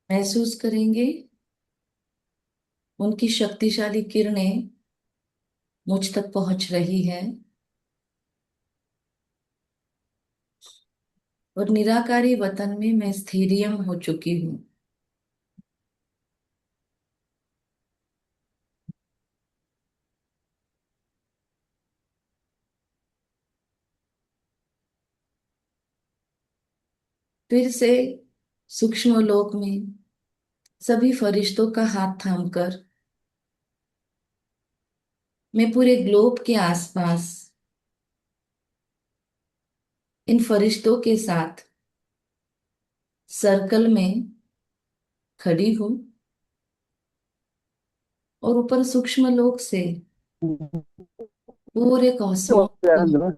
महसूस करेंगे उनकी शक्तिशाली किरणें मुझ तक पहुंच रही है और निराकारी वतन में मैं स्थैर्यम हो चुकी हूँ। फिर से सूक्ष्म लोक में सभी फरिश्तों का हाथ थामकर मैं पूरे ग्लोब के आसपास इन फरिश्तों के साथ सर्कल में खड़ी हूँ और ऊपर सूक्ष्म लोक से पूरे कॉस्मोस को।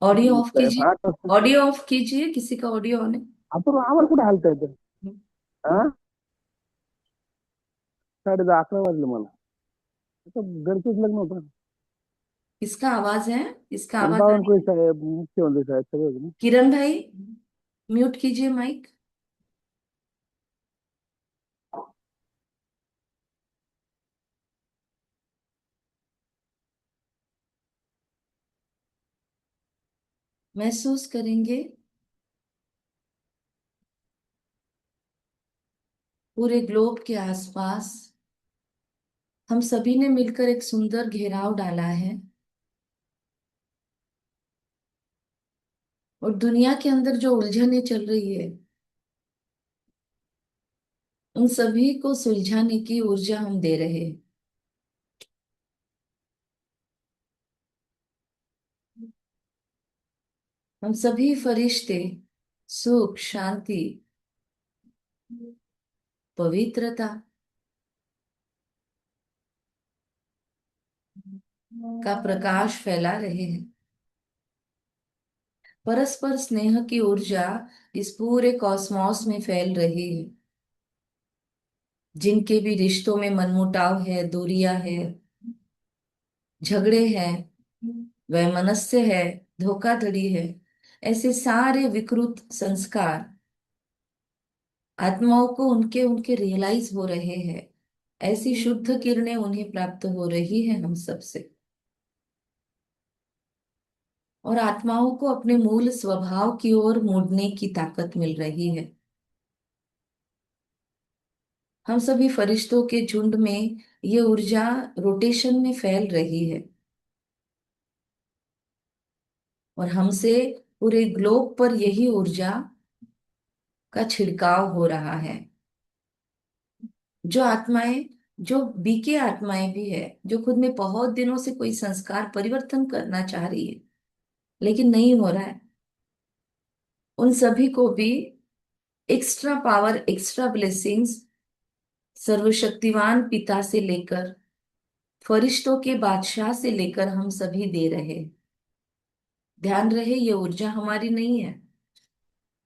ऑडियो ऑफ कीजिए। ऑडियो ऑफ कीजिए, किसी का ऑडियो ऑन है? अपर आम्हाला कुठे हालता येतं? हा, 11:30 वाजले मला. आता घरचंच लग्न होतं. किसका आवाज है? किसका आणि आवाज आ रही बावनकुळे है? साहेब, मुख्यमंत्री साहेब सगळे होते ना. किरण भाई, म्यूट कीजिए माइक। महसूस करेंगे पूरे ग्लोब के आसपास हम सभी ने मिलकर एक सुंदर घेराव डाला है और दुनिया के अंदर जो उलझनें चल रही है उन सभी को सुलझाने की ऊर्जा हम दे रहे हैं। हम सभी फरिश्ते सुख, शांति, पवित्रता का प्रकाश फैला रहे हैं। परस्पर स्नेह की ऊर्जा इस पूरे कॉस्मोस में फैल रही है। जिनके भी रिश्तों में मनमुटाव है, दूरियां है, झगड़े हैं, वैमनस्य है, धोखाधड़ी है, ऐसे सारे विकृत संस्कार आत्माओं को उनके उनके रियलाइज हो रहे हैं। ऐसी शुद्ध किरणें उन्हें प्राप्त हो रही है हम सबसे, और आत्माओं को अपने मूल स्वभाव की ओर मोड़ने की ताकत मिल रही है। हम सभी फरिश्तों के झुंड में ये ऊर्जा रोटेशन में फैल रही है और हमसे पूरे ग्लोब पर यही ऊर्जा का छिड़काव हो रहा है। जो आत्माएं, जो बीके आत्माएं भी है, जो खुद में बहुत दिनों से कोई संस्कार परिवर्तन करना चाह रही है लेकिन नहीं हो रहा है, उन सभी को भी एक्स्ट्रा पावर, एक्स्ट्रा ब्लेसिंग्स सर्वशक्तिवान पिता से लेकर फरिश्तों के बादशाह से लेकर हम सभी दे रहे हैं। ध्यान रहे, ये ऊर्जा हमारी नहीं है।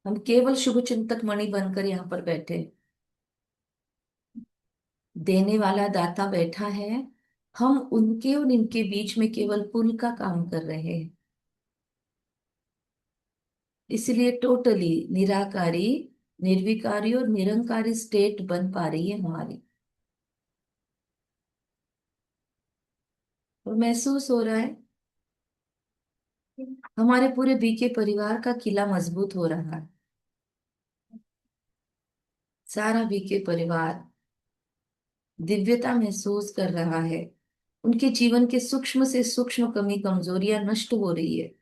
हम केवल शुभ चिंतक मणि बनकर यहाँ पर बैठे, देने वाला दाता बैठा है। हम उनके और इनके बीच में केवल पुल का काम कर रहे हैं। इसलिए टोटली निराकारी, निर्विकारी और निरंकारी स्टेट बन पा रही है हमारी। और महसूस हो रहा है हमारे पूरे बीके परिवार का किला मजबूत हो रहा है। सारा बीके परिवार दिव्यता महसूस कर रहा है। उनके जीवन के सूक्ष्म से सूक्ष्म कमी कमजोरियां नष्ट हो रही है,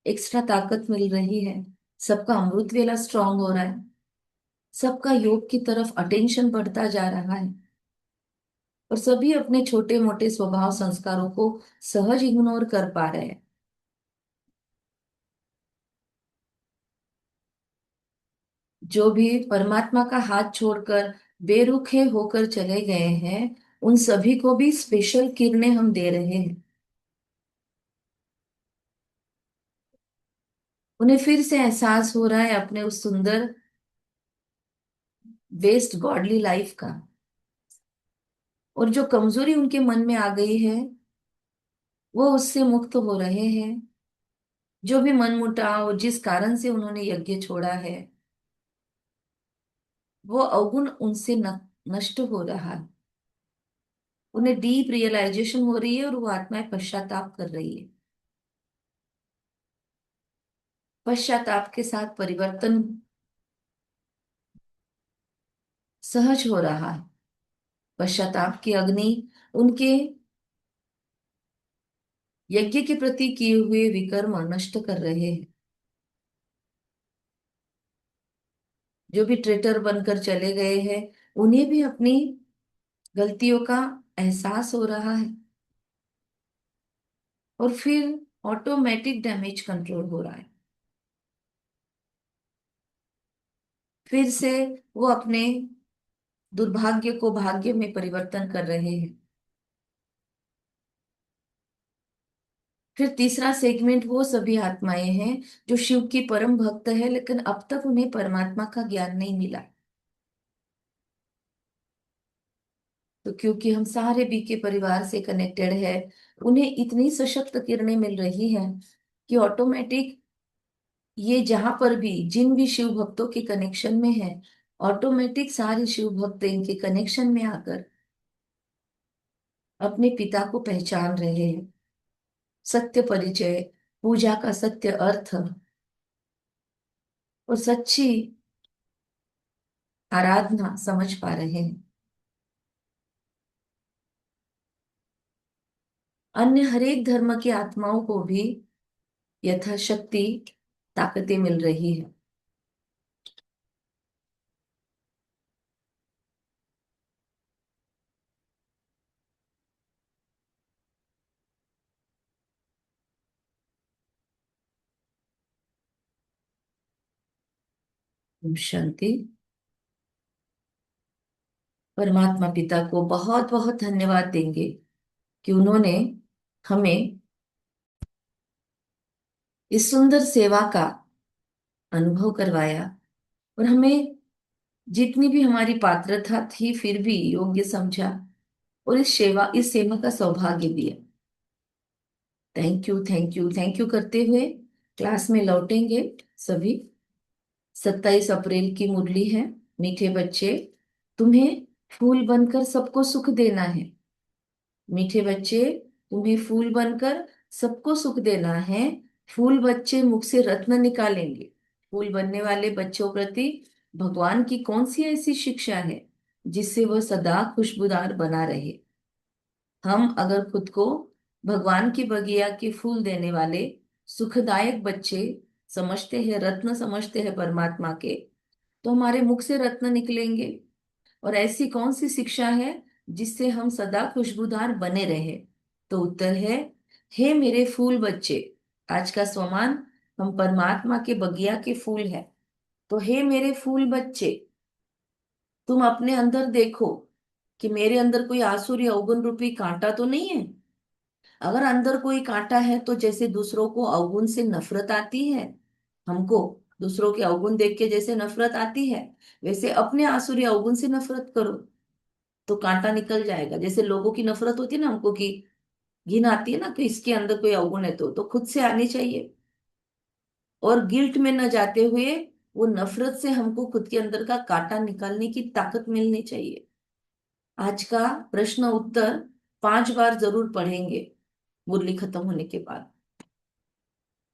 एक्स्ट्रा ताकत मिल रही है। सबका अमृत वेला स्ट्रांग हो रहा है। सबका योग की तरफ अटेंशन बढ़ता जा रहा है और सभी अपने छोटे मोटे स्वभाव संस्कारों को सहज इग्नोर कर पा रहे हैं। जो भी परमात्मा का हाथ छोड़कर बेरुखे होकर चले गए हैं, उन सभी को भी स्पेशल किरणें हम दे रहे हैं। उन्हें फिर से एहसास हो रहा है अपने उस सुंदर वेस्ट गॉडली लाइफ का, और जो कमजोरी उनके मन में आ गई है वो उससे मुक्त हो रहे हैं। जो भी मनमुटाव, जिस कारण से उन्होंने यज्ञ छोड़ा है, वो अवगुण उनसे नष्ट हो रहा है। उन्हें डीप रियलाइजेशन हो रही है और वो आत्माएं पश्चाताप कर रही है। पश्चाताप के साथ परिवर्तन सहज हो रहा है। पश्चाताप की अग्नि उनके यज्ञ के प्रति किए हुए विकर्म नष्ट कर रहे हैं। जो भी ट्रेटर बनकर चले गए हैं, उन्हें भी अपनी गलतियों का एहसास हो रहा है। और फिर ऑटोमेटिक डैमेज कंट्रोल हो रहा है। फिर से वो अपने दुर्भाग्य को भाग्य में परिवर्तन कर रहे हैं। फिर तीसरा सेगमेंट वो सभी आत्माएं हैं जो शिव की परम भक्त है, लेकिन अब तक उन्हें परमात्मा का ज्ञान नहीं मिला। तो क्योंकि हम सारे बी के परिवार से कनेक्टेड है, उन्हें इतनी सशक्त किरणें मिल रही हैं कि ऑटोमेटिक ये जहां पर भी जिन भी शिव भक्तों के कनेक्शन में है, ऑटोमेटिक सारे शिव भक्त इनके कनेक्शन में आकर अपने पिता को पहचान रहे हैं। सत्य परिचय, पूजा का सत्य अर्थ और सच्ची आराधना समझ पा रहे हैं। अन्य हरेक धर्म की आत्माओं को भी यथाशक्ति ताकतें मिल रही है। ओम शांति। परमात्मा पिता को बहुत बहुत धन्यवाद देंगे कि उन्होंने हमें इस सुंदर सेवा का अनुभव करवाया और हमें जितनी भी हमारी पात्रता थी फिर भी योग्य समझा और इस सेवा का सौभाग्य दिया। Thank you, thank you, thank you करते हुए क्लास में लौटेंगे सभी। 27 अप्रैल की मुरली है। मीठे बच्चे, तुम्हें फूल बनकर सबको सुख देना है। मीठे बच्चे, तुम्हें फूल बनकर सबको सुख देना है। फूल बच्चे मुख से रत्न निकालेंगे। फूल बनने वाले बच्चों प्रति भगवान की कौन सी ऐसी शिक्षा है जिससे वह सदा खुशबूदार बना रहे। हम अगर खुद को भगवान की बगिया के फूल देने वाले सुखदायक बच्चे समझते हैं, रत्न समझते हैं परमात्मा के, तो हमारे मुख से रत्न निकलेंगे। और ऐसी कौन सी शिक्षा है जिससे हम सदा खुशबूदार बने रहे। तो उत्तर है, हे मेरे फूल बच्चे। आज का स्वमान हम परमात्मा के बगिया के फूल हैं। तो हे मेरे फूल बच्चे, तुम अपने अंदर देखो कि मेरे अंदर कोई आसुरी अवगुण रूपी कांटा तो नहीं है। अगर अंदर कोई कांटा है तो जैसे दूसरों को अवगुण से नफरत आती है, हमको दूसरों के अवगुण देख के जैसे नफरत आती है, वैसे अपने आसुरी अवगुण से नफरत करो तो कांटा निकल जाएगा। जैसे लोगों की नफरत होती है ना हमको, कि घिन आती है ना कि इसके अंदर कोई अवगुण है, तो खुद से आनी चाहिए। और गिल्ट में न जाते हुए वो नफरत से हमको खुद के अंदर का कांटा निकालने की ताकत मिलनी चाहिए। आज का प्रश्न उत्तर 5 बार जरूर पढ़ेंगे मुरली खत्म होने के बाद।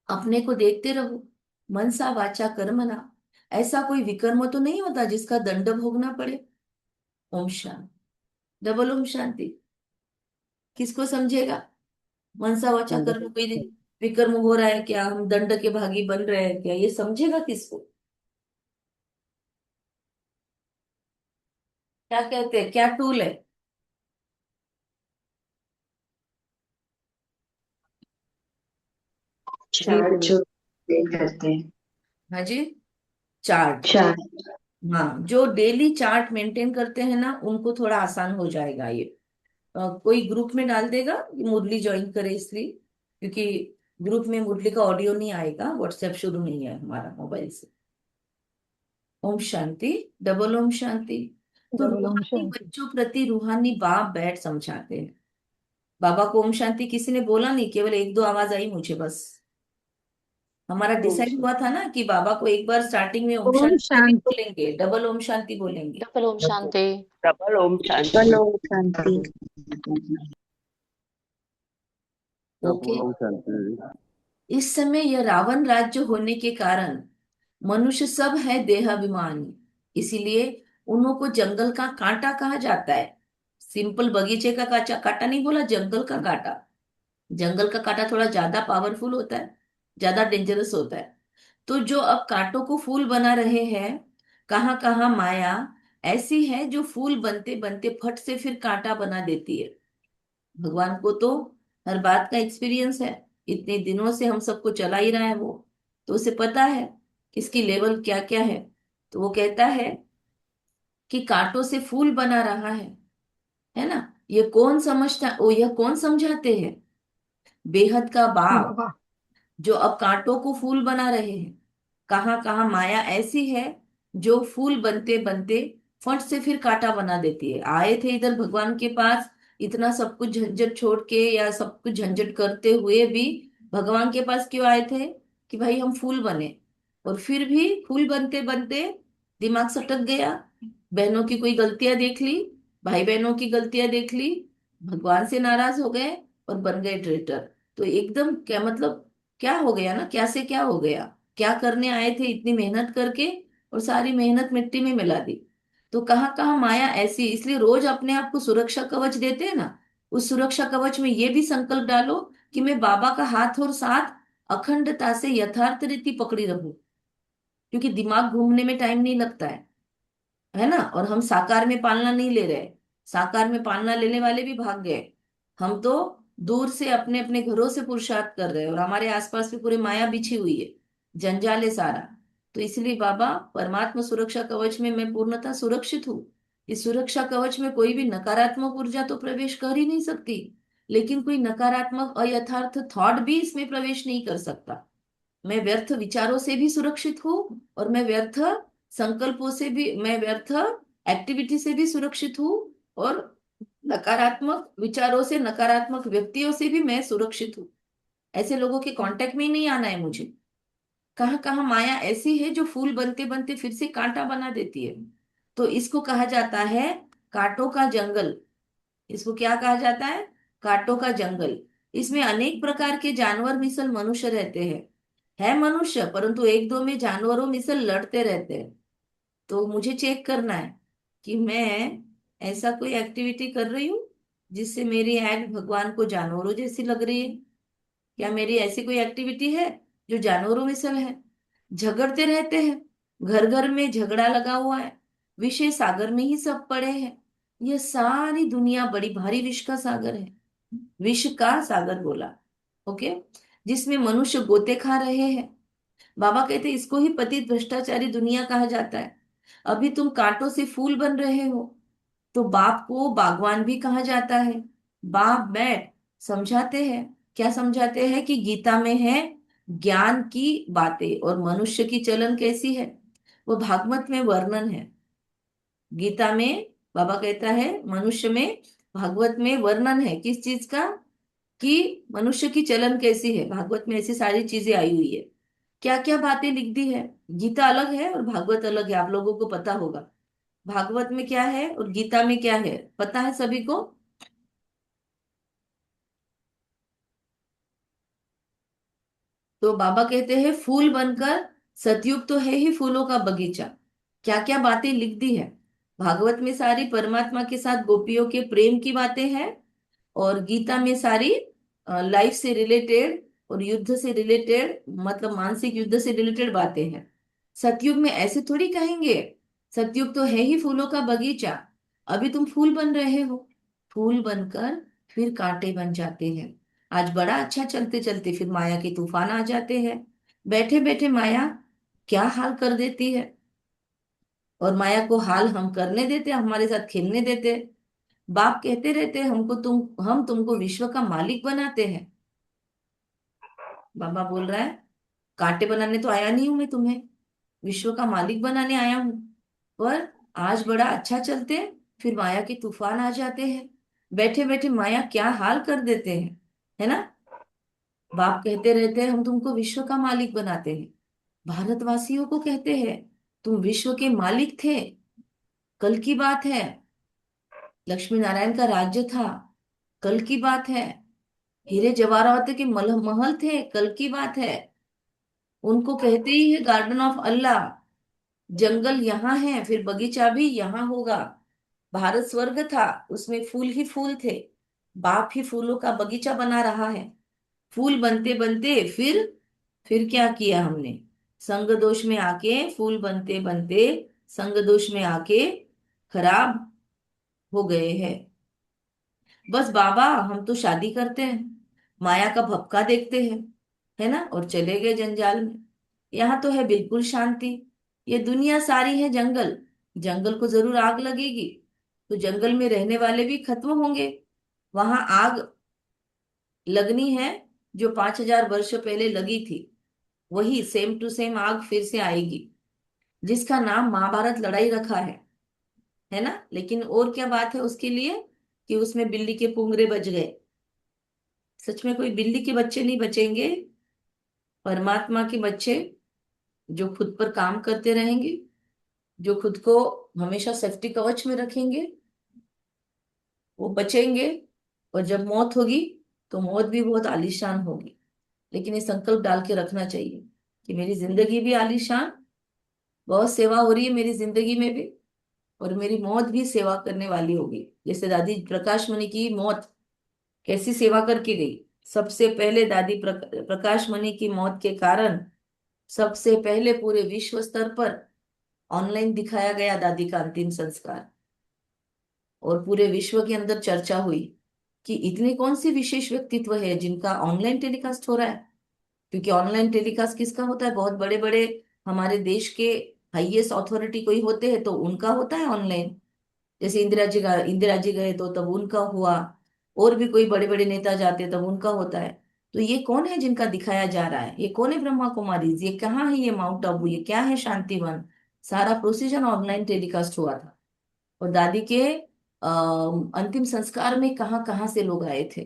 अपने को देखते रहो, मनसा वाचा कर्मणा। ऐसा कोई विकर्म तो नहीं होता जिसका दंड भोगना पड़े। ओम शांति। डबल ओम शांति। किसको समझेगा? मनसा वाचा हम कर्म बस कोई विकर्म हो रहा है क्या, हम दंड के भागी बन रहे हैं क्या, ये समझेगा किसको? क्या कहते हैं, क्या टूल है? ठीक चार्ट है। जो प्ले करते हैं। हाँ जी, चार्ट। चार्ट। हाँ, जो डेली चार्ट मेंटेन करते हैं ना उनको थोड़ा आसान हो जाएगा ये। कोई ग्रुप में डाल देगा कि मुरली ज्वाइन करे, इसलिए क्योंकि ग्रुप में मुरली का ऑडियो नहीं आएगा, व्हाट्सएप शुरू नहीं है हमारा मोबाइल से। ओम शांति। डबल ओम शांति। तो डबल ओम रूहानी शांति। बच्चों प्रति रूहानी बाप बैठ समझाते हैं। बाबा को ओम शांति किसी ने बोला नहीं, केवल एक दो आवाज आई मुझे बस। हमारा ओम डिसाइड हुआ था ना कि बाबा को एक बार स्टार्टिंग में ओम ओम शांति नहीं शांति। बोलेंगे, डबल ओम शांति बोलेंगे। Double Om Shanti. Double Om Shanti. Double Om Shanti. Okay. Double Om Shanti. इस समय यह रावण राज्य होने के कारण मनुष्य सब है देहाभिमानी, इसीलिए उन्हों को जंगल का कांटा कहा जाता है। सिंपल बगीचे का काचा कांटा नहीं बोला, जंगल का कांटा। जंगल का कांटा थोड़ा ज्यादा पावरफुल होता है, ज्यादा डेंजरस होता है। तो जो अब कांटों को फूल बना रहे हैं, कहाँ कहाँ माया ऐसी है जो फूल बनते बनते फट से फिर कांटा बना देती है। भगवान को तो हर बात का एक्सपीरियंस है, इतने दिनों से हम सबको चला ही रहा है वो, तो उसे पता है किसकी लेवल क्या क्या है। तो वो कहता है कि कांटों से फूल बना रहा है ना। ये कौन समझता, ओ यह कौन समझाते हैं? बेहद का भाव, बाबा। जो अब कांटों को फूल बना रहे हैं। कहाँ कहाँ माया ऐसी है जो फूल बनते बनते फट से फिर कांटा बना देती है। आए थे इधर भगवान के पास, इतना सब कुछ झंझट छोड़ के या सब कुछ झंझट करते हुए भी भगवान के पास क्यों आए थे? कि भाई हम फूल बने। और फिर भी फूल बनते बनते दिमाग सटक गया, बहनों की कोई गलतियां देख ली, भाई बहनों की गलतियां देख ली, भगवान से नाराज हो गए और बन गए ट्रेटर। तो एकदम क्या मतलब, क्या हो गया ना, क्या से क्या हो गया। क्या करने आए थे इतनी मेहनत करके, और सारी मेहनत मिट्टी में मिला दी। तो कहाँ कहाँ माया ऐसी, इसलिए रोज अपने आप को सुरक्षा कवच देते हैं ना, उस सुरक्षा कवच में ये भी संकल्प डालो कि मैं बाबा का हाथ और साथ अखंडता से यथार्थ रीति पकड़ी रहूं। क्योंकि दिमाग घूमने में टाइम नहीं लगता है ना। और हम साकार में पालना नहीं ले रहे, साकार में पालना लेने वाले भी भाग गए। हम तो दूर से अपने अपने घरों से पुरुषार्थ कर रहे हैं, और हमारे आसपास भी पूरी माया बिछी हुई है, जंजाल है सारा। तो इसलिए बाबा परमात्मा सुरक्षा कवच में मैं पूर्णतः सुरक्षित हूँ। इस सुरक्षा कवच में कोई भी नकारात्मक ऊर्जा तो प्रवेश कर ही नहीं सकती, लेकिन कोई नकारात्मक अयथार्थ थॉट भी इसमें प्रवेश नहीं कर सकता। मैं व्यर्थ विचारों से भी सुरक्षित हूँ, और मैं व्यर्थ संकल्पों से भी, मैं व्यर्थ एक्टिविटी से भी सुरक्षित हूँ, और नकारात्मक विचारों से, नकारात्मक व्यक्तियों से भी मैं सुरक्षित हूँ। ऐसे लोगों के कांटेक्ट में ही नहीं आना है मुझे। कहाँ कहाँ माया ऐसी है जो फूल बनते बनते फिर से कांटा बना देती है। तो इसको कहा जाता है कांटों का जंगल। इसको क्या कहा जाता है? कांटों का जंगल। इसमें अनेक प्रकार के जानवर मिसल मनुष्य रहते हैं। है मनुष्य, परंतु एक दो में जानवरों मिसल लड़ते रहते हैं। तो मुझे चेक करना है कि मैं ऐसा कोई एक्टिविटी कर रही हूँ जिससे मेरी एक्ट भगवान को जानवरों जैसी लग रही है। क्या मेरी ऐसी कोई एक्टिविटी है जो जानवरों मिसल है? झगड़ते रहते हैं, घर घर में झगड़ा लगा हुआ है, विषय सागर में ही सब पड़े हैं। यह सारी दुनिया बड़ी भारी विष का सागर है। विष का सागर बोला, ओके। जिसमें मनुष्य गोते खा रहे हैं। बाबा कहते इसको ही पतित भ्रष्टाचारी दुनिया कहा जाता है। अभी तुम कांटों से फूल बन रहे हो, तो बाप को बागवान भी कहा जाता है। बाप बैठ समझाते हैं। क्या समझाते हैं? कि गीता में है ज्ञान की बातें और मनुष्य की चलन कैसी है, वो भागवत में वर्णन है। गीता में बाबा कहता है मनुष्य में, भागवत में वर्णन है किस चीज का? कि मनुष्य की चलन कैसी है। भागवत में ऐसी सारी चीजें आई हुई है। क्या क्या बातें लिख दी है। गीता अलग है और भागवत अलग है, आप लोगों को पता होगा। भागवत में क्या है और गीता में क्या है, पता है सभी को? तो बाबा कहते हैं फूल बनकर, सतयुग तो है ही फूलों का बगीचा। क्या क्या बातें लिख दी है। भागवत में सारी परमात्मा के साथ गोपियों के प्रेम की बातें हैं, और गीता में सारी लाइफ से रिलेटेड और युद्ध से रिलेटेड, मतलब मानसिक युद्ध से रिलेटेड बातें हैं। सतयुग में ऐसे थोड़ी कहेंगे, सतयुग तो है ही फूलों का बगीचा। अभी तुम फूल बन रहे हो, फूल बनकर फिर कांटे बन जाते हैं। आज बड़ा अच्छा चलते चलते फिर माया के तूफान आ जाते हैं। बैठे बैठे माया क्या हाल कर देती है, और माया को हाल हम करने देते, हमारे साथ खेलने देते। बाप कहते रहते हैं हमको, हम तुमको विश्व का मालिक बनाते हैं। बाबा बोल रहा है कांटे बनाने तो आया नहीं हूं मैं तुम्हें, विश्व का मालिक बनाने आया हूं। पर आज बड़ा अच्छा चलते फिर माया के तूफान आ जाते हैं। बैठे बैठे माया क्या हाल कर देते हैं, है ना। बाप कहते रहते हैं हम तुमको विश्व का मालिक बनाते हैं। भारतवासियों को कहते हैं तुम विश्व के मालिक थे, कल की बात है। लक्ष्मी नारायण का राज्य था, कल की बात है। हीरे जवाहरात के महल थे, कल की बात है। उनको कहते ही है गार्डन ऑफ अल्लाह। जंगल यहाँ है, फिर बगीचा भी यहाँ होगा। भारत स्वर्ग था, उसमें फूल ही फूल थे। बाप ही फूलों का बगीचा बना रहा है। फूल बनते बनते फिर क्या किया हमने? संग दोष में आके फूल बनते बनते संग दोष में आके खराब हो गए हैं। बस बाबा हम तो शादी करते हैं, माया का भपका देखते हैं, है ना, और चले गए जंजाल में। यहाँ तो है बिल्कुल शांति। ये दुनिया सारी है जंगल, जंगल को जरूर आग लगेगी, तो जंगल में रहने वाले भी खत्म होंगे। वहां आग लगनी है जो 5,000 वर्ष पहले लगी थी, वही सेम टू सेम आग फिर से आएगी, जिसका नाम महाभारत लड़ाई रखा है ना। लेकिन और क्या बात है उसके लिए कि उसमें बिल्ली के पुंगरे बच गए। सच में कोई बिल्ली के बच्चे नहीं बचेंगे। परमात्मा के बच्चे जो खुद पर काम करते रहेंगे, जो खुद को हमेशा सेफ्टी कवच में रखेंगे, वो बचेंगे। और जब मौत होगी तो मौत भी बहुत आलीशान होगी। लेकिन ये संकल्प डाल के रखना चाहिए कि मेरी जिंदगी भी आलीशान, बहुत सेवा हो रही है मेरी जिंदगी में भी, और मेरी मौत भी सेवा करने वाली होगी। जैसे दादी प्रकाश मणि की मौत कैसी सेवा करके गई। सबसे पहले दादी प्रकाश मणि की मौत के कारण सबसे पहले पूरे विश्व स्तर पर ऑनलाइन दिखाया गया दादी का अंतिम संस्कार, और पूरे विश्व के अंदर चर्चा हुई कि इतने कौन से विशेष व्यक्तित्व है जिनका ऑनलाइन टेलीकास्ट हो रहा है। क्योंकि ऑनलाइन टेलीकास्ट किसका होता है? बहुत बड़े बड़े हमारे देश के हाईएस्ट अथॉरिटी कोई होते हैं तो उनका होता है ऑनलाइन। जैसे इंदिरा जी गए तो तब उनका हुआ, और भी कोई बड़े बड़े नेता जाते तब उनका होता है। तो ये कौन है जिनका दिखाया जा रहा है? ये कौन है ब्रह्मा कुमारी? ये कहाँ है? ये माउंट आबू? ये क्या है शांतिवन? सारा प्रोसीजर ऑनलाइन टेलीकास्ट हुआ था। और दादी के अंतिम संस्कार में कहाँ कहाँ से लोग आए थे,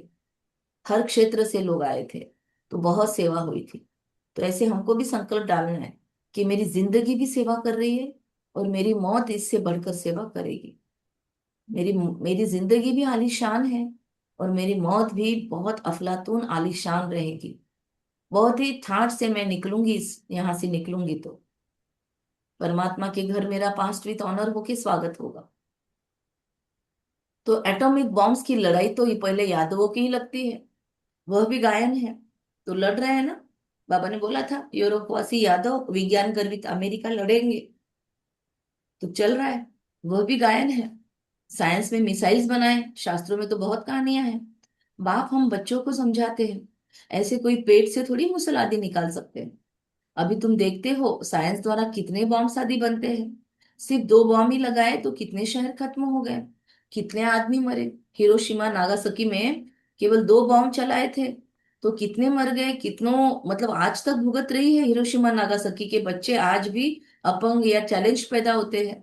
हर क्षेत्र से लोग आए थे। तो बहुत सेवा हुई थी। तो ऐसे हमको भी संकल्प डालना है कि मेरी जिंदगी भी सेवा कर रही है, और मेरी मौत इससे बढ़कर सेवा करेगी। मेरी मेरी जिंदगी भी आलीशान है, और मेरी मौत भी बहुत अफलातून आलीशान रहेगी। बहुत ही ठाठ से मैं निकलूंगी, इस यहाँ से निकलूंगी तो परमात्मा के घर मेरा पास्ट विथ ऑनर होके स्वागत होगा। तो एटॉमिक बॉम्ब्स की लड़ाई तो ये पहले यादवों की ही लगती है। वह भी गायन है, तो लड़ रहे हैं ना। बाबा ने बोला था यूरोपवासी यादव विज्ञान गर्वित अमेरिका लड़ेंगे, तो चल रहा है। वह भी गायन है। साइंस में मिसाइल्स बनाए, शास्त्रों में तो बहुत कहानियां हैं। बाप हम बच्चों को समझाते हैं, ऐसे कोई पेट से थोड़ी मुसलादी निकाल सकते हैं। अभी तुम देखते हो साइंस द्वारा कितने बॉम्ब शादी बनते हैं। सिर्फ 2 बॉम्ब ही लगाए तो कितने शहर खत्म हो गए, कितने आदमी मरे। हिरोशिमा नागासाकी में केवल 2 बॉम्ब चलाए थे तो कितने मर गए, कितनों, मतलब आज तक भुगत रही है हिरोशिमा नागासाकी के बच्चे। आज भी अपंग या चैलेंज पैदा होते हैं,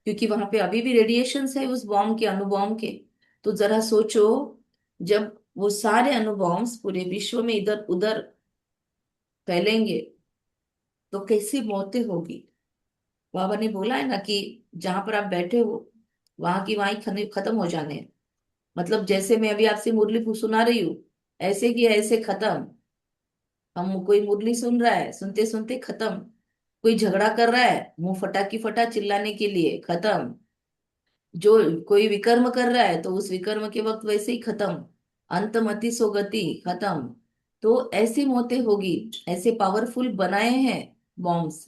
क्योंकि वहां पे अभी भी रेडिएशन है उस बॉम्ब के, अणु बॉम्ब के। तो जरा सोचो, जब वो सारे अणु बॉम्ब पूरे विश्व में इधर उधर फैलेंगे तो कैसी मौतें होगी। बाबा ने बोला है ना कि जहां पर आप बैठे हो वहां की वहां ही खत्म हो जाने हैं। मतलब जैसे मैं अभी आपसे मुरली सुना रही हूँ, ऐसे की ऐसे खत्म। हम कोई मुरली सुन रहा है, सुनते सुनते खत्म। कोई झगड़ा कर रहा है, मुंह फटा की फटा चिल्लाने के लिए, खत्म। जो कोई विकर्म कर रहा है तो उस विकर्म के वक्त वैसे ही खत्म। अंतमति सो गति, खत्म। तो ऐसी मौतें होगी। ऐसे पावरफुल बनाए हैं बॉम्ब्स,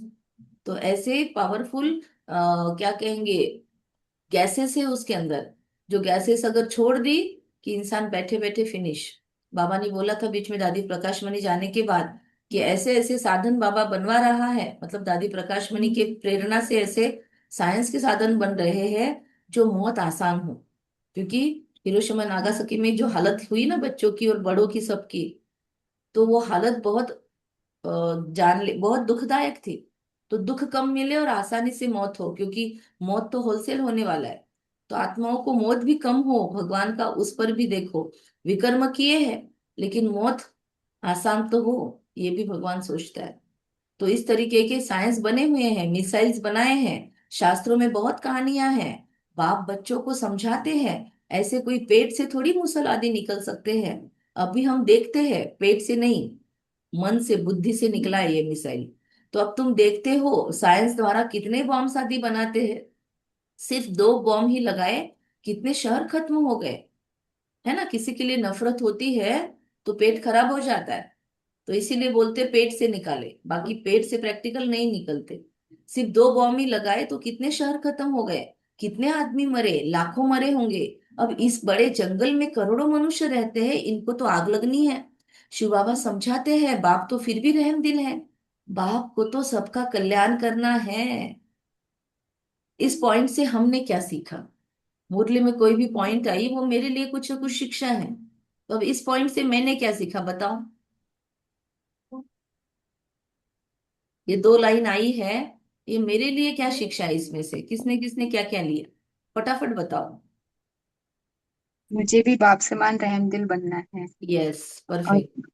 तो ऐसे पावरफुल क्या कहेंगे, गैसेस है उसके अंदर। जो गैसेस अगर छोड़ दी कि इंसान बैठे बैठे फिनिश। बाबा ने बोला था बीच में दादी प्रकाश मणि जाने के बाद कि ऐसे ऐसे साधन बाबा बनवा रहा है, मतलब दादी प्रकाश मणि के प्रेरणा से ऐसे साइंस के साधन बन रहे हैं जो मौत आसान हो। क्योंकि हिरोशिमा नागासाकी में जो हालत हुई ना बच्चों की और बड़ों की सबकी, तो वो हालत बहुत बहुत दुखदायक थी। तो दुख कम मिले और आसानी से मौत हो, क्योंकि मौत तो होलसेल होने वाला है। तो आत्माओं को मौत भी कम हो, भगवान का उस पर भी देखो। विकर्म किए हैं लेकिन मौत आसान तो हो, ये भी भगवान सोचता है। तो इस तरीके के साइंस बने हुए हैं, मिसाइल्स बनाए हैं, शास्त्रों में बहुत कहानियां हैं। बाप बच्चों को समझाते हैं, ऐसे कोई पेट से थोड़ी मूसल आदि निकल सकते हैं। अभी हम देखते हैं, पेट से नहीं, मन से, बुद्धि से निकला है ये मिसाइल। तो अब तुम देखते हो साइंस द्वारा कितने बॉम्ब आदि बनाते हैं। सिर्फ 2 बॉम्ब ही लगाए, कितने शहर खत्म हो गए। है ना, किसी के लिए नफरत होती है तो पेट खराब हो जाता है। तो इसीलिए बोलते पेट से निकाले, बाकी पेट से प्रैक्टिकल नहीं निकलते। सिर्फ 2 बॉम्ब ही लगाए तो कितने शहर खत्म हो गए, कितने आदमी मरे, लाखों मरे होंगे। अब इस बड़े जंगल में करोड़ों मनुष्य रहते हैं, इनको तो आग लगनी है। शिव बाबा समझाते हैं, बाप तो फिर भी रहम दिल है, बाप को तो सबका कल्याण करना है। इस पॉइंट से हमने क्या सीखा? मुरली में कोई भी पॉइंट आई वो मेरे लिए कुछ ना कुछ शिक्षा है। तो अब इस पॉइंट से मैंने क्या सीखा बताओ? ये 2 लाइन आई है, ये मेरे लिए क्या शिक्षा है, इसमें से किसने किसने क्या क्या लिया, फटाफट बताओ। मुझे भी बाप समान रहमदिल बनना है। यस, और परफेक्ट।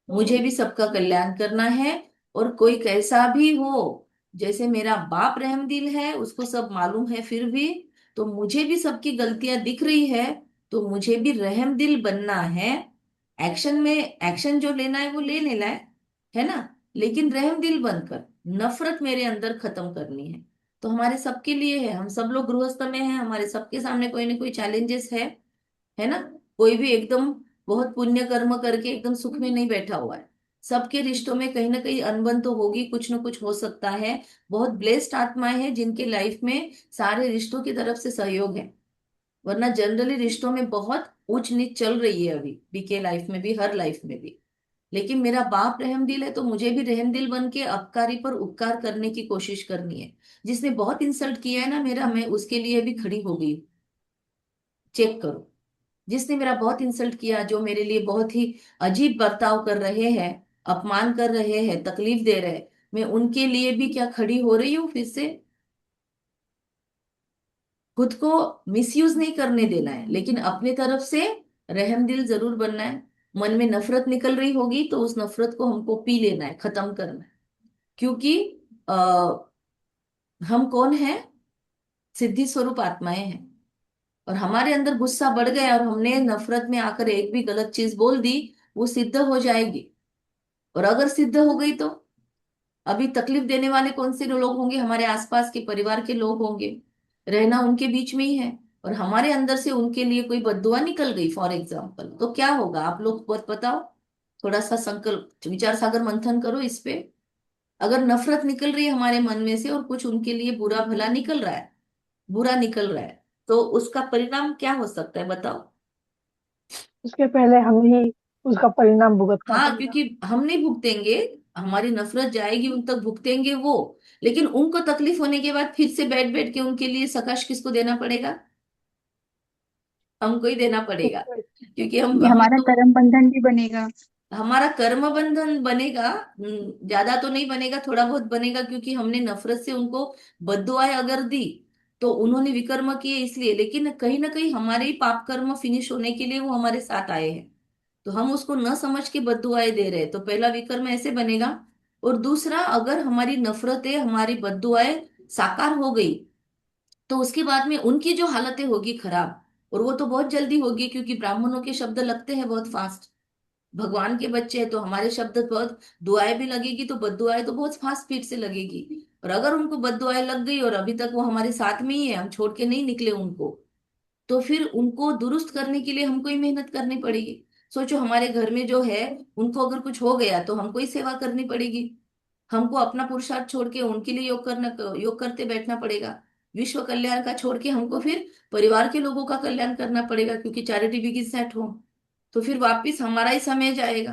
मुझे भी सबका कल्याण करना है। और कोई कैसा भी हो, जैसे मेरा बाप रहमदिल है, उसको सब मालूम है, फिर भी तो मुझे भी सबकी गलतियां दिख रही है, तो मुझे भी रहमदिल बनना है। एक्शन में एक्शन जो लेना है वो ले लेना है ना, लेकिन रहमदिल बनकर नफरत मेरे अंदर खत्म करनी है। तो हमारे सबके लिए है, हम सब लोग गृहस्थ में हैं, हमारे सबके सामने कोई ना कोई चैलेंजेस है ना। कोई भी एकदम बहुत पुण्य कर्म करके एकदम सुख में नहीं बैठा हुआ है। सबके रिश्तों में कहीं ना कहीं अनबन तो होगी, कुछ ना कुछ हो सकता है। बहुत ब्लेस्ड आत्माएं हैं जिनके लाइफ में सारे रिश्तों की तरफ से सहयोग है, वरना जनरली रिश्तों में बहुत ऊंच नीच चल रही है अभी, बीके लाइफ में भी, हर लाइफ में भी। लेकिन मेरा बाप रहमदिल है, तो मुझे भी रहमदिल बन के अपकारी पर उपकार करने की कोशिश करनी है। जिसने बहुत इंसल्ट किया है ना मेरा, मैं उसके लिए भी खड़ी हो गई। चेक करो, जिसने मेरा बहुत इंसल्ट किया, जो मेरे लिए बहुत ही अजीब बर्ताव कर रहे हैं, अपमान कर रहे हैं, तकलीफ दे रहे हैं, मैं उनके लिए भी क्या खड़ी हो रही हूँ फिर से। खुद को मिसयूज नहीं करने देना है, लेकिन अपने तरफ से रहमदिल जरूर बनना है। मन में नफरत निकल रही होगी तो उस नफरत को हमको पी लेना है, खत्म करना है। क्योंकि हम कौन है? सिद्धि स्वरूप आत्माएं हैं। और हमारे अंदर गुस्सा बढ़ गया और हमने नफरत में आकर एक भी गलत चीज बोल दी, वो सिद्ध हो जाएगी। और अगर सिद्ध हो गई तो अभी तकलीफ देने वाले कौन से लोग होंगे? हमारे आसपास के परिवार के लोग होंगे। रहना उनके बीच में ही है, और हमारे अंदर से उनके लिए कोई बद्दुआ निकल गई फॉर एग्जाम्पल, तो क्या होगा? आप लोग बहुत बताओ, थोड़ा सा संकल्प विचार सागर मंथन करो इस पे। अगर नफरत निकल रही है हमारे मन में से और कुछ उनके लिए बुरा भला निकल रहा है, बुरा निकल रहा है, तो उसका परिणाम क्या हो सकता है बताओ? उसके पहले हमें ही उसका परिणाम भुगतना हाँ, पड़ेगा। क्योंकि हम नहीं भुगतेंगे, हमारी नफरत जाएगी उन तक, भुगतेंगे वो। लेकिन उनको तकलीफ होने के बाद फिर से बैठ बैठ के उनके लिए सकाश किसको देना पड़ेगा? हमको ही देना पड़ेगा। उसको क्योंकि हम ये हम हमारा तो, कर्म बंधन भी बनेगा। हमारा कर्म बंधन बनेगा। ज्यादा तो नहीं बनेगा, थोड़ा बहुत बनेगा, क्योंकि हमने नफरत से उनको बद्दुआएं अगर दी तो उन्होंने विकर्म किए इसलिए। लेकिन कहीं ना कहीं हमारे ही पाप कर्म फिनिश होने के लिए वो हमारे साथ आए हैं, तो हम उसको न समझ के बद्दुआएं दे रहे हैं, तो पहला विकर्म ऐसे बनेगा। और दूसरा, अगर हमारी नफरतें, हमारी बद्दुआएं साकार हो गई, तो उसके बाद में उनकी जो हालतें होगी खराब, और वो तो बहुत जल्दी होगी, क्योंकि ब्राह्मणों के शब्द लगते हैं बहुत फास्ट। भगवान के बच्चे हैं तो हमारे शब्द बहुत, दुआएं भी लगेगी तो बद्दुआएं तो बहुत फास्ट स्पीड से लगेगी। और अगर उनको बद्दुआएं लग गई और अभी तक वो हमारे साथ में ही है, हम छोड़ के नहीं निकले उनको, तो फिर उनको दुरुस्त करने के लिए हमको ही मेहनत करनी पड़ेगी। सोचो, हमारे घर में जो है, उनको अगर कुछ हो गया तो हमको ही सेवा करनी पड़ेगी। हमको अपना पुरुषार्थ छोड़ के उनके लिए योग करना, योग करते बैठना पड़ेगा। विश्व कल्याण का छोड़ के हमको फिर परिवार के लोगों का कल्याण करना पड़ेगा, क्योंकि चैरिटी बिगिंस एट होम। तो फिर वापिस हमारा ही समय जाएगा।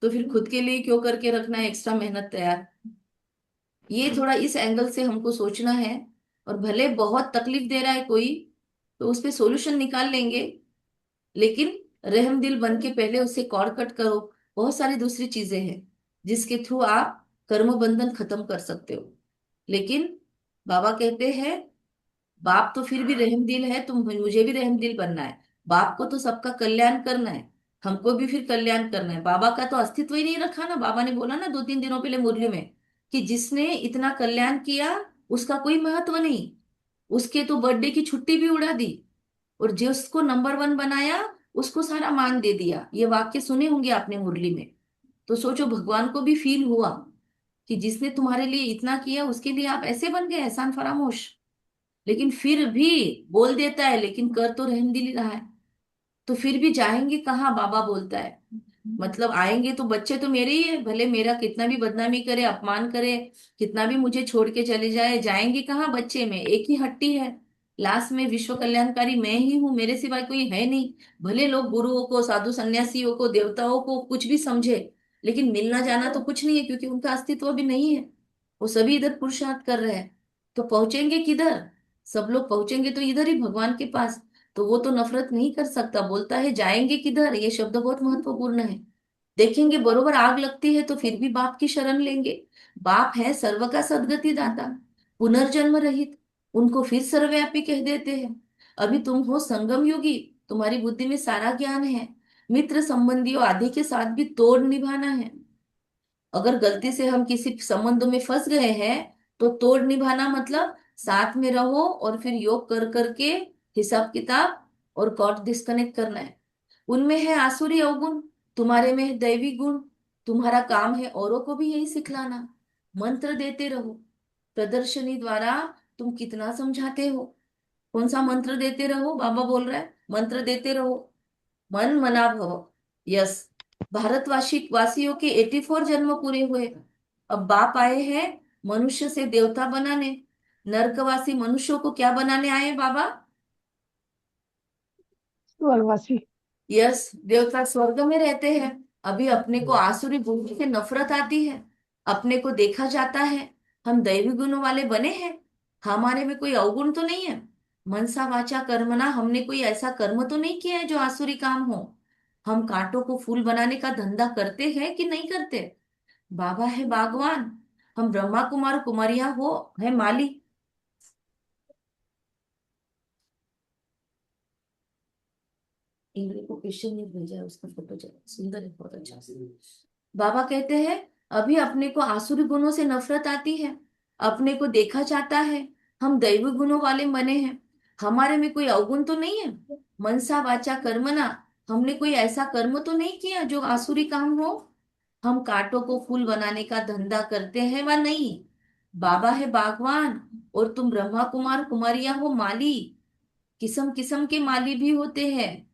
तो फिर खुद के लिए क्यों करके रखना है एक्स्ट्रा मेहनत तैयार? ये थोड़ा इस एंगल से हमको सोचना है। और भले बहुत तकलीफ दे रहा है कोई, तो उस पे सॉल्यूशन निकाल लेंगे, लेकिन रहम दिल बन के पहले उससे कॉर्ड कट करो। बहुत सारी दूसरी चीजें हैं जिसके थ्रू आप कर्म बंधन खत्म कर सकते हो। लेकिन बाबा कहते हैं, बाप तो फिर भी रहम दिल है, तो मुझे भी रहम दिल बनना है। बाप को तो सबका कल्याण करना है, हमको भी फिर कल्याण करना है। बाबा का तो अस्तित्व ही नहीं रखा ना। बाबा ने बोला ना 2-3 दिनों पहले मुरली में कि जिसने इतना कल्याण किया उसका कोई महत्व नहीं, उसके तो बर्थडे की छुट्टी भी उड़ा दी, और जिसको नंबर 1 बनाया उसको सारा मान दे दिया। ये वाक्य सुने होंगे आपने मुरली में। तो सोचो भगवान को भी फील हुआ कि जिसने तुम्हारे लिए इतना किया उसके लिए आप ऐसे बन गए एहसान फरामोश। लेकिन फिर भी बोल देता है लेकिन कर तो रहमदिल रहा है। तो फिर भी जाएंगे कहाँ, बाबा बोलता है। मतलब आएंगे तो बच्चे तो मेरे ही है, भले मेरा कितना भी बदनामी करे, अपमान करे, कितना भी मुझे छोड़ के चले जाए, जाएंगे कहाँ बच्चे में, एक ही हट्टी है। लास्ट में विश्व कल्याणकारी मैं ही हूँ, मेरे सिवाय कोई है नहीं। भले लोग गुरुओं को, साधु संन्यासियों को, देवताओं को कुछ भी समझे, लेकिन मिलना जाना तो कुछ नहीं है, क्योंकि उनका अस्तित्व भी नहीं है। वो सभी इधर पुरुषार्थ कर रहे हैं। तो पहुंचेंगे किधर? सब लोग पहुंचेंगे तो इधर ही भगवान के पास। तो वो तो नफरत नहीं कर सकता, बोलता है जाएंगे किधर। ये शब्द बहुत महत्वपूर्ण है। देखेंगे बरोबर आग लगती है तो फिर भी बाप की शरण लेंगे। बाप है सर्व का सद्गति दाता, पुनर्जन्म रहित, उनको फिर सर्वव्यापी कह देते हैं। अभी तुम हो संगम योगी, तुम्हारी बुद्धि में सारा ज्ञान है। मित्र संबंधियों आदि के साथ भी तोड़ निभाना है। अगर गलती से हम किसी संबंध में फंस गए हैं तो तोड़ निभाना मतलब साथ में रहो और फिर योग कर करके हिसाब किताब और कॉर्ड डिस्कनेक्ट करना है। उनमें है आसुरी अवगुण, तुम्हारे में है दैवी गुण। तुम्हारा काम है औरों को भी यही सिखलाना। मंत्र देते रहो। प्रदर्शनी द्वारा तुम कितना समझाते हो। कौन सा मंत्र देते रहो? बाबा बोल रहा है मंत्र देते रहो। मन मना भव। यस। भारतवासी वासियों के 84 जन्म पूरे हुए। अब बाप आए हैं मनुष्य से देवता बनाने। नरकवासी मनुष्यों को क्या बनाने आए हैं बाबा? स्वर्गवासी। यस, देवता स्वर्ग में रहते हैं। अभी अपने को आसुरी बुद्धि से नफरत आती है, अपने को देखा जाता है हम दैवी गुणों वाले बने हैं। हमारे में कोई अवगुण तो नहीं है। मनसा वाचा कर्मणा, हमने कोई ऐसा कर्म तो नहीं किया है जो आसुरी काम हो। हम कांटों को फूल बनाने का धंधा करते हैं कि नहीं करते? बाबा है बागवान, हम ब्रह्मा कुमार कुमारियां हो है माली। इंद्र को क्वेश्चन नहीं भेजा है, उसका फोटो सुंदर है, बहुत अच्छा। बाबा कहते हैं अभी अपने को आसुरी गुणों से नफरत आती है, अपने को देखा जाता है हम दैवी गुणों वाले बने हैं। हमारे में कोई अवगुण तो नहीं है। मनसा वाचा कर्मणा, हमने कोई ऐसा कर्म तो नहीं किया जो आसुरी काम हो। हम कांटों को फूल बनाने का धंधा करते हैं व नहीं। बाबा है बागवान और तुम ब्रह्मा कुमार कुमारियां हो माली। किस्म किस्म के माली भी होते हैं।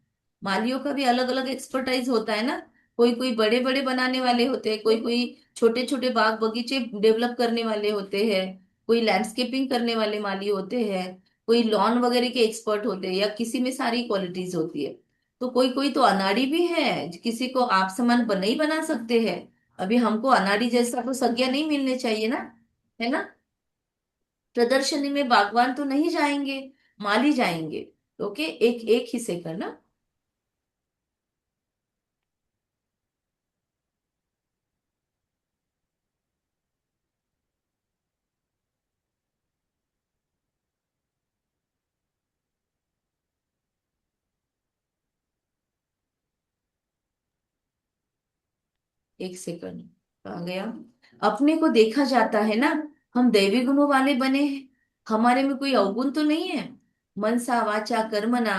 मालियों का भी अलग अलग एक्सपर्टाइज होता है ना। कोई कोई बड़े बड़े बनाने वाले होते हैं, कोई कोई छोटे छोटे बाग बगीचे डेवलप करने वाले होते हैं, कोई लैंडस्केपिंग करने वाले माली होते हैं, कोई लॉन वगैरह के एक्सपर्ट होते हैं, या किसी में सारी क्वालिटीज होती है। तो कोई कोई तो अनाड़ी भी है, किसी को आप समान नहीं बना सकते हैं। अभी हमको अनाड़ी जैसा तो संज्ञा नहीं मिलने चाहिए ना, है ना। प्रदर्शनी में बागवान तो नहीं जाएंगे, माली जाएंगे। ओके, एक एक ही से करना। 1 सेकंड आ गया। अपने को देखा जाता है ना, हम दैवी गुणों वाले बने हैं। हमारे में कोई अवगुण तो नहीं है। मनसा वाचा कर्मणा,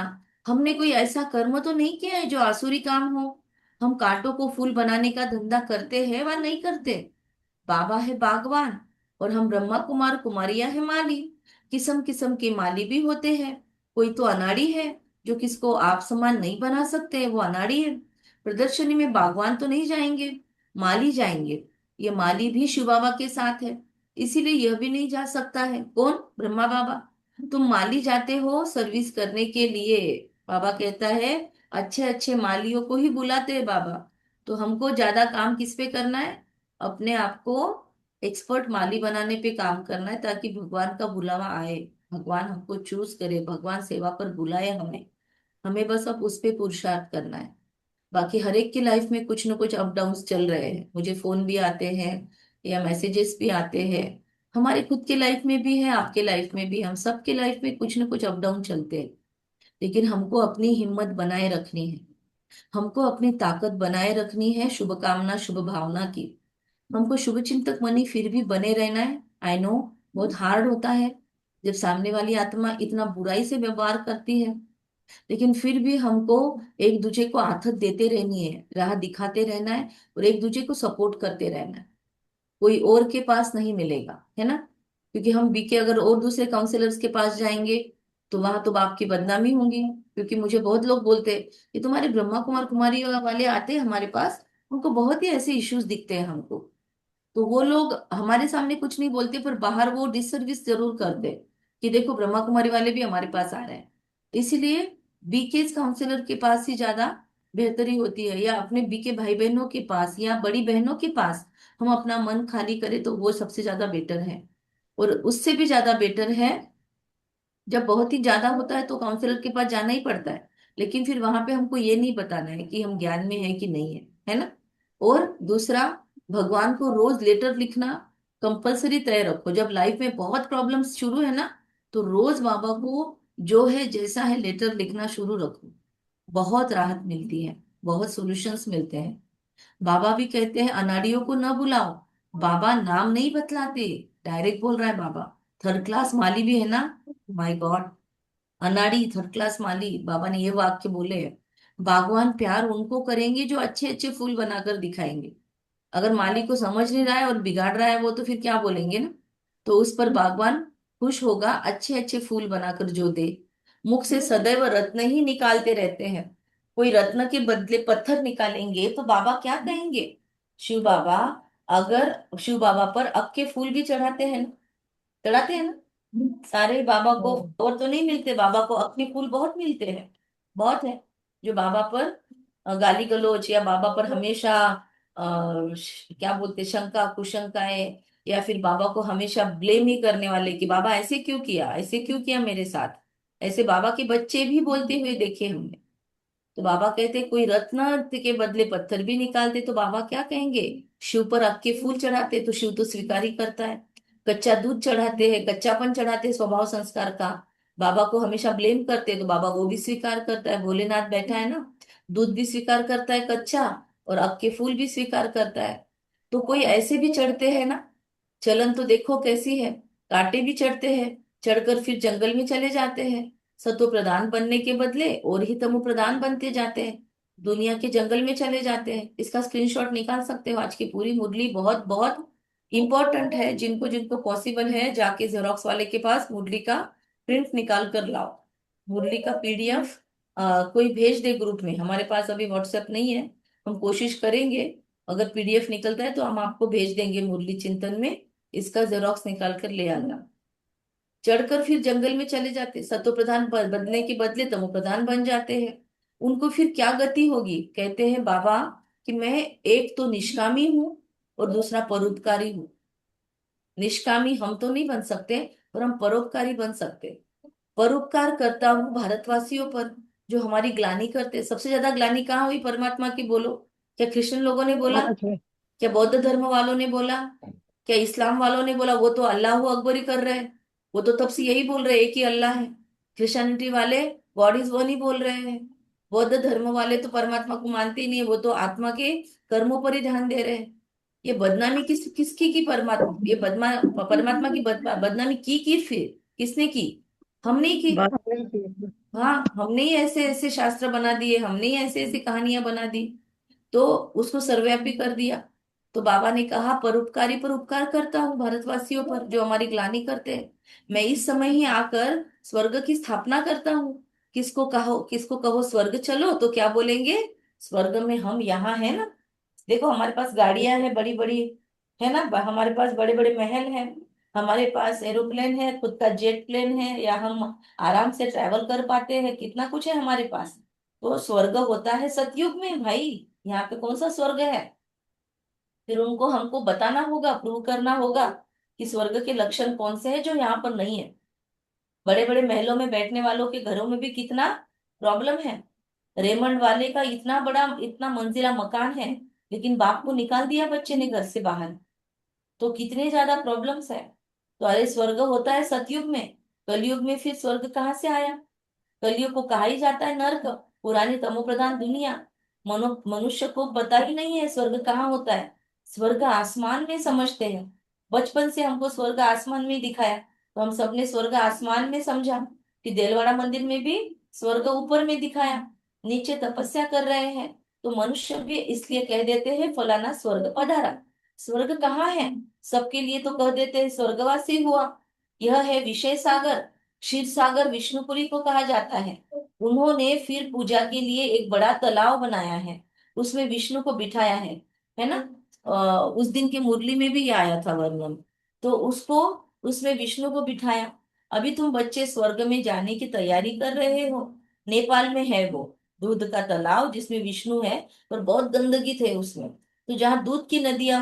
हमने कोई ऐसा कर्म तो नहीं किया है जो आसुरी काम हो। हम कांटों को फूल बनाने का धंधा करते हैं व नहीं करते। बाबा है बागवान और हम ब्रह्मा कुमार कुमारियां हैं माली। किस्म किस्म के माली भी होते हैं। कोई तो अनाड़ी है, जो किसको आप समान नहीं बना सकते, वो अनाड़ी है। प्रदर्शनी में बागवान तो नहीं जाएंगे, माली जाएंगे। ये माली भी शिव बाबा के साथ है, इसीलिए यह भी नहीं जा सकता है। कौन? ब्रह्मा बाबा। तुम माली जाते हो सर्विस करने के लिए। बाबा कहता है अच्छे अच्छे मालियों को ही बुलाते हैं बाबा। तो हमको ज्यादा काम किस पे करना है? अपने आप को एक्सपर्ट माली बनाने पे काम करना है, ताकि भगवान का बुलावा आए, भगवान हमको चूज करे, भगवान सेवा पर बुलाए हमें। हमें बस अब उस पे पुरुषार्थ करना है। बाकी हर एक की लाइफ में कुछ ना कुछ अप डाउन्स चल रहे हैं। मुझे फोन भी आते हैं या मैसेजेस भी आते हैं। हमारे खुद के लाइफ में भी है, आपके लाइफ में भी, हम सबके लाइफ में कुछ ना कुछ अप डाउन चलते हैं। लेकिन हमको अपनी हिम्मत बनाए रखनी है। हमको अपनी ताकत बनाए रखनी है, शुभ कामना शुभ भावना की। हमको शुभ चिंतक मनी फिर भी बने रहना है। आई नो बहुत हार्ड होता है जब सामने वाली आत्मा इतना बुराई से व्यवहार करती है, लेकिन फिर भी हमको एक दूसरे को आथत देते रहनी है, राह दिखाते रहना है और एक दूसरे को सपोर्ट करते रहना है। कोई और के पास नहीं मिलेगा, है ना। क्योंकि हम बीके अगर और दूसरे काउंसलर्स के पास जाएंगे तो वहां तो बाप की बदनामी होंगी। क्योंकि मुझे बहुत लोग बोलते हैं ये तुम्हारे ब्रह्मा कुमार कुमारी वाले आते हैं हमारे पास, उनको बहुत ही ऐसे इश्यूज दिखते हैं हमको। तो वो लोग हमारे सामने कुछ नहीं बोलते पर बाहर वो डिसर्विस जरूर करते कि देखो ब्रह्मा कुमारी वाले भी हमारे पास आ रहे हैं। इसीलिए बीके काउंसलर के पास ही ज्यादा बेहतरी होती है, या अपने बीके भाई बहनों के पास या बड़ी बहनों के पास हम अपना मन खाली करें तो वो सबसे ज्यादा बेटर है। और उससे भी ज्यादा बेटर है जब बहुत ही ज्यादा होता है तो काउंसलर के पास जाना ही पड़ता है, लेकिन फिर वहां पे हमको ये नहीं बताना है कि हम ज्ञान में है कि नहीं है, है ना। और दूसरा, भगवान को रोज लेटर लिखना कंपलसरी तय रखो। जब लाइफ में बहुत प्रॉब्लम्स शुरू है ना, तो रोज बाबा को जो है जैसा है लेटर लिखना शुरू रखो। बहुत राहत मिलती है, बहुत सॉल्यूशंस मिलते हैं। बाबा भी कहते हैं अनाड़ियों को न बुलाओ। बाबा नाम नहीं बतलाते, डायरेक्ट बोल रहा है बाबा। थर्ड क्लास माली भी है ना, माय गॉड। अनाड़ी थर्ड क्लास माली, बाबा ने ये वाक्य बोले हैं। बागवान प्यार उनको करेंगे जो अच्छे अच्छे फूल बनाकर दिखाएंगे। अगर माली को समझ नहीं रहा है और बिगाड़ रहा है वो, तो फिर क्या बोलेंगे ना। तो उस पर बागवान खुश होगा अच्छे अच्छे फूल बनाकर जो दे। मुख से सदैव रत्न ही निकालते रहते हैं, कोई रत्न के बदले पत्थर निकालेंगे तो बाबा क्या कहेंगे। शिव बाबा, अगर शिव बाबा पर अक के फूल भी चढ़ाते हैं ना, चढ़ाते हैं ना सारे बाबा को। हम्म। और तो नहीं मिलते बाबा को, अपने फूल बहुत मिलते हैं, बहुत है। जो बाबा पर गाली गलौज या बाबा पर हमेशा क्या बोलते शंका कुशंकाएं, या फिर बाबा को हमेशा ब्लेम ही करने वाले कि बाबा ऐसे क्यों किया, ऐसे क्यों किया मेरे साथ। ऐसे बाबा के बच्चे भी बोलते हुए देखे हमने। तो बाबा कहते कोई रत्न के बदले पत्थर भी निकालते तो बाबा क्या कहेंगे। शिव पर अक्के फूल चढ़ाते तो शिव तो स्वीकार ही करता है। कच्चा दूध चढ़ाते हैं, कच्चापन चढ़ाते हैं स्वभाव संस्कार का, बाबा को हमेशा ब्लेम करते हैं तो बाबा वो भी स्वीकार करता है। भोलेनाथ बैठा है ना, दूध भी स्वीकार करता है कच्चा, और अक्के फूल भी स्वीकार करता है। तो कोई ऐसे भी चढ़ते हैं ना, चलन तो देखो कैसी है। कांटे भी चढ़ते हैं, चढ़कर फिर जंगल में चले जाते हैं, सत्व प्रधान बनने के बदले और ही तमो प्रधान बनते जाते हैं, दुनिया के जंगल में चले जाते हैं। इसका स्क्रीनशॉट निकाल सकते हो। आज की पूरी मुरली बहुत बहुत इंपॉर्टेंट है। जिनको जिनको पॉसिबल है जाके जेरोक्स वाले के पास मुरली का प्रिंट निकाल कर लाओ। मुरली का पीडीएफ कोई भेज दे ग्रुप में, हमारे पास अभी व्हाट्सएप नहीं है, हम कोशिश करेंगे। अगर पीडीएफ निकलता है तो हम आपको भेज देंगे मुरली चिंतन में। इसका जेरोक्स निकाल कर ले आना। चढ़कर फिर जंगल में चले जाते, सतो प्रधान बनने के बदले तमो प्रधान बन जाते हैं। उनको फिर क्या गति होगी, कहते हैं बाबा कि मैं एक तो निष्कामी हूं और दूसरा परोपकारी हूँ। निष्कामी हम तो नहीं बन सकते, पर हम परोपकारी बन सकते। परोपकार करता हूँ भारतवासियों पर जो हमारी ग्लानि करते। सबसे ज्यादा ग्लानि कहाँ हुई परमात्मा की, बोलो। क्या क्रिश्चियन लोगों ने बोला, भारत में। क्या बौद्ध धर्म वालों ने बोला, क्या इस्लाम वालों ने बोला। वो तो अल्लाह अकबर ही कर रहे हैं, वो तो तब से यही बोल रहे हैं एक ही अल्लाह है। क्रिश्चियनिटी वाले गॉड इज वन ही बोल रहे हैं। बौद्ध धर्म वाले तो परमात्मा को मानते ही नहीं है, वो तो आत्मा के कर्मों पर ही ध्यान दे रहे हैं। ये बदनामी किसकी की परमात्मा, ये परमात्मा की बदनामी की फिर किसने की, हमने ही की। बात नहीं की। हाँ, हमने ही ऐसे ऐसे शास्त्र बना दिए, हमने ही ऐसे ऐसे कहानियां बना दी, तो उसको सर्वव्यापी कर दिया। तो बाबा ने कहा परोपकारी पर उपकार करता हूँ भारतवासियों पर जो हमारी ग्लानि करते हैं। मैं इस समय ही आकर स्वर्ग की स्थापना करता हूँ। किसको कहो स्वर्ग चलो तो क्या बोलेंगे, स्वर्ग में हम यहाँ है ना। देखो हमारे पास गाड़ियां हैं बड़ी बड़ी, है ना, हमारे पास बड़े बड़े महल हैं, हमारे पास एरोप्लेन है, खुद का जेट प्लेन है, या हम आराम से ट्रैवल कर पाते हैं, कितना कुछ है हमारे पास। तो स्वर्ग होता है सतयुग में भाई, यहाँ पे कौन सा स्वर्ग है। फिर उनको हमको बताना होगा, प्रूव करना होगा कि स्वर्ग के लक्षण कौन से हैं जो यहाँ पर नहीं है। बड़े बड़े महलों में बैठने वालों के घरों में भी कितना प्रॉब्लम है। रेमंड वाले का इतना बड़ा इतना मंजिला मकान है, लेकिन बाप को निकाल दिया बच्चे ने घर से बाहर। तो कितने ज्यादा प्रॉब्लम्स है। तो अरे स्वर्ग होता है सतयुग में, कलयुग में फिर स्वर्ग कहाँ से आया। कलयुग को कहा ही जाता है नर्क, पुरानी तमोप्रधान दुनिया। मनुष्य को पता ही नहीं है स्वर्ग कहाँ होता है। स्वर्ग आसमान में समझते हैं। बचपन से हमको स्वर्ग आसमान में ही दिखाया, तो हम सबने स्वर्ग आसमान में समझा कि देलवाड़ा मंदिर में भी स्वर्ग ऊपर में दिखाया, नीचे तपस्या कर रहे हैं। तो मनुष्य भी इसलिए कह देते हैं फलाना स्वर्ग पधारा। स्वर्ग कहाँ है? सबके लिए तो कह देते हैं स्वर्गवासी हुआ। यह है विषय सागर। क्षीर सागर विष्णुपुरी को कहा जाता है। उन्होंने फिर पूजा के लिए एक बड़ा तालाब बनाया है, उसमें विष्णु को बिठाया है ना। उस दिन की मुरली में भी ये आया था वर्णन। तो उसको, उसमें विष्णु को बिठाया। अभी तुम बच्चे स्वर्ग में जाने की तैयारी कर रहे हो। नेपाल में है वो दूध का तालाब जिसमें विष्णु है, पर बहुत गंदगी थे उसमें। तो जहाँ दूध की नदियां